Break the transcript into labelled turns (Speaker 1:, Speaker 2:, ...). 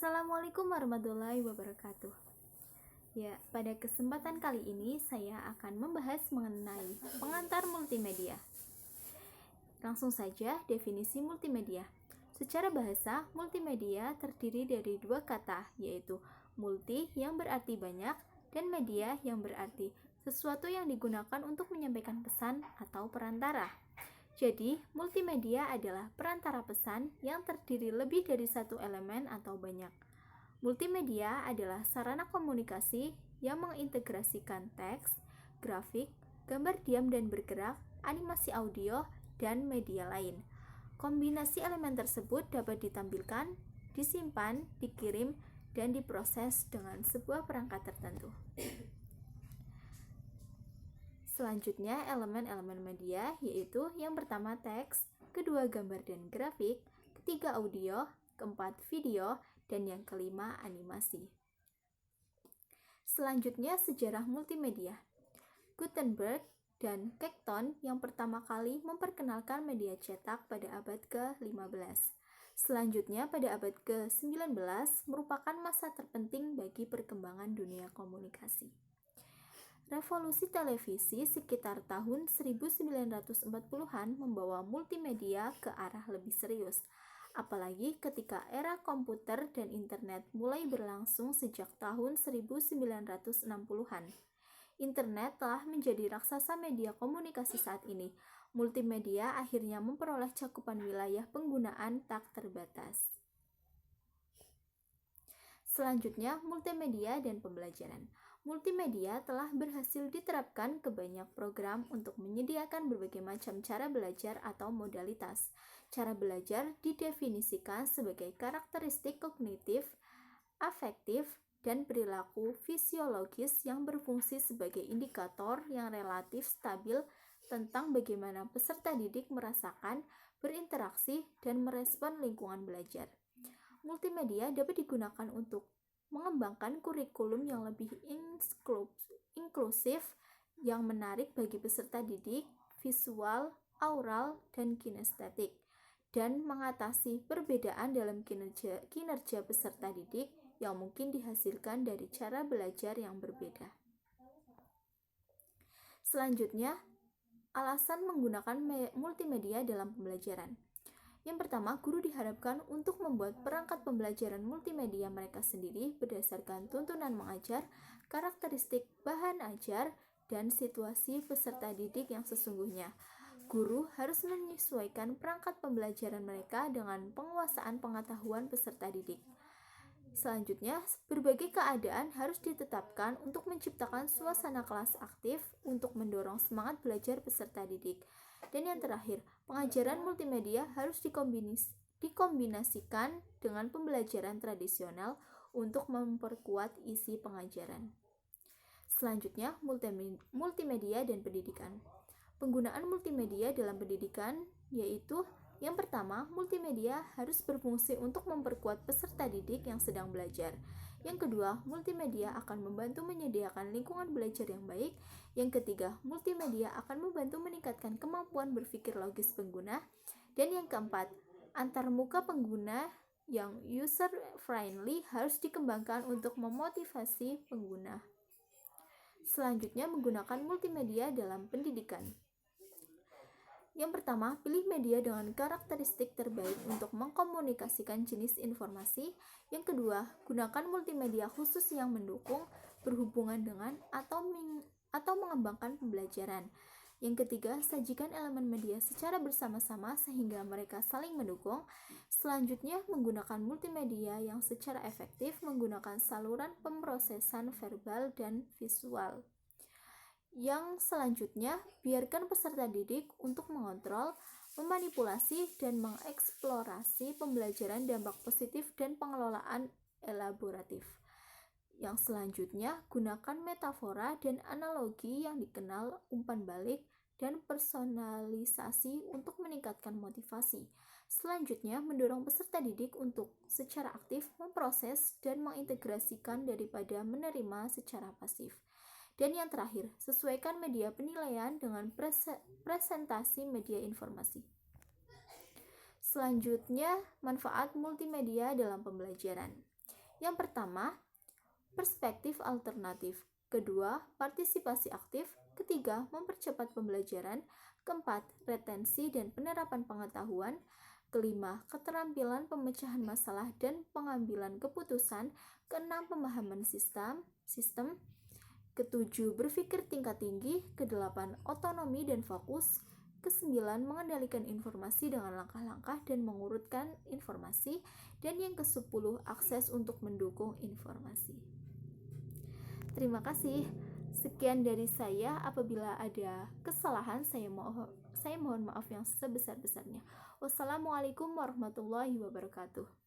Speaker 1: Assalamualaikum warahmatullahi wabarakatuh. Ya, pada kesempatan kali ini saya akan membahas mengenai pengantar multimedia. Langsung saja definisi multimedia. Secara bahasa, multimedia terdiri dari dua kata, yaitu multi yang berarti banyak dan media yang berarti sesuatu yang digunakan untuk menyampaikan pesan atau perantara. Jadi, multimedia adalah perantara pesan yang terdiri lebih dari satu elemen atau banyak. Multimedia adalah sarana komunikasi yang mengintegrasikan teks, grafik, gambar diam dan bergerak, animasi audio, dan media lain. Kombinasi elemen tersebut dapat ditampilkan, disimpan, dikirim, dan diproses dengan sebuah perangkat tertentu. Selanjutnya, elemen-elemen media yaitu yang pertama teks, kedua gambar dan grafik, ketiga audio, keempat video, dan yang kelima animasi. Selanjutnya, sejarah multimedia. Gutenberg dan Kenton yang pertama kali memperkenalkan media cetak pada abad ke-15. Selanjutnya, pada abad ke-19 merupakan masa terpenting bagi perkembangan dunia komunikasi. Revolusi televisi sekitar tahun 1940-an membawa multimedia ke arah lebih serius, apalagi ketika era komputer dan internet mulai berlangsung sejak tahun 1960-an. Internet telah menjadi raksasa media komunikasi saat ini. Multimedia akhirnya memperoleh cakupan wilayah penggunaan tak terbatas. Selanjutnya, multimedia dan pembelajaran. Multimedia telah berhasil diterapkan ke banyak program untuk menyediakan berbagai macam cara belajar atau modalitas. Cara belajar didefinisikan sebagai karakteristik kognitif, afektif, dan perilaku fisiologis yang berfungsi sebagai indikator yang relatif stabil tentang bagaimana peserta didik merasakan, berinteraksi, dan merespon lingkungan belajar. Multimedia dapat digunakan untuk mengembangkan kurikulum yang lebih inklusif, yang menarik bagi peserta didik, visual, aural, dan kinestetik, dan mengatasi perbedaan dalam kinerja peserta didik yang mungkin dihasilkan dari cara belajar yang berbeda. Selanjutnya, alasan menggunakan multimedia dalam pembelajaran. Yang pertama, guru diharapkan untuk membuat perangkat pembelajaran multimedia mereka sendiri berdasarkan tuntunan mengajar, karakteristik bahan ajar, dan situasi peserta didik yang sesungguhnya. Guru harus menyesuaikan perangkat pembelajaran mereka dengan penguasaan pengetahuan peserta didik. Selanjutnya, berbagai keadaan harus ditetapkan untuk menciptakan suasana kelas aktif untuk mendorong semangat belajar peserta didik. Dan yang terakhir, pengajaran multimedia harus dikombinasikan dengan pembelajaran tradisional untuk memperkuat isi pengajaran. Selanjutnya, multimedia dan pendidikan. Penggunaan multimedia dalam pendidikan yaitu yang pertama, multimedia harus berfungsi untuk memperkuat peserta didik yang sedang belajar. Yang kedua, multimedia akan membantu menyediakan lingkungan belajar yang baik. Yang ketiga, multimedia akan membantu meningkatkan kemampuan berpikir logis pengguna. Dan yang keempat, antarmuka pengguna yang user-friendly harus dikembangkan untuk memotivasi pengguna. Selanjutnya, menggunakan multimedia dalam pendidikan. Yang pertama, pilih media dengan karakteristik terbaik untuk mengkomunikasikan jenis informasi. Yang kedua, gunakan multimedia khusus yang mendukung, berhubungan dengan, atau mengembangkan pembelajaran. Yang ketiga, sajikan elemen media secara bersama-sama sehingga mereka saling mendukung. Selanjutnya, menggunakan multimedia yang secara efektif menggunakan saluran pemrosesan verbal dan visual. Yang selanjutnya, biarkan peserta didik untuk mengontrol, memanipulasi, dan mengeksplorasi pembelajaran dampak positif dan pengelolaan elaboratif. Yang selanjutnya, gunakan metafora dan analogi yang dikenal umpan balik dan personalisasi untuk meningkatkan motivasi. Selanjutnya, mendorong peserta didik untuk secara aktif memproses dan mengintegrasikan daripada menerima secara pasif. Dan yang terakhir, sesuaikan media penilaian dengan presentasi media informasi. Selanjutnya, manfaat multimedia dalam pembelajaran. Yang pertama, perspektif alternatif. Kedua, partisipasi aktif. Ketiga, mempercepat pembelajaran. Keempat, retensi dan penerapan pengetahuan. Kelima, keterampilan pemecahan masalah dan pengambilan keputusan. Keenam, pemahaman sistem. Ketujuh, berpikir tingkat tinggi. Kedelapan, otonomi dan fokus. Kesembilan, mengendalikan informasi dengan langkah-langkah dan mengurutkan informasi. Dan yang kesepuluh, akses untuk mendukung informasi. Terima kasih. Sekian dari saya. Apabila ada kesalahan, saya mohon maaf yang sebesar-besarnya. Wassalamualaikum warahmatullahi wabarakatuh.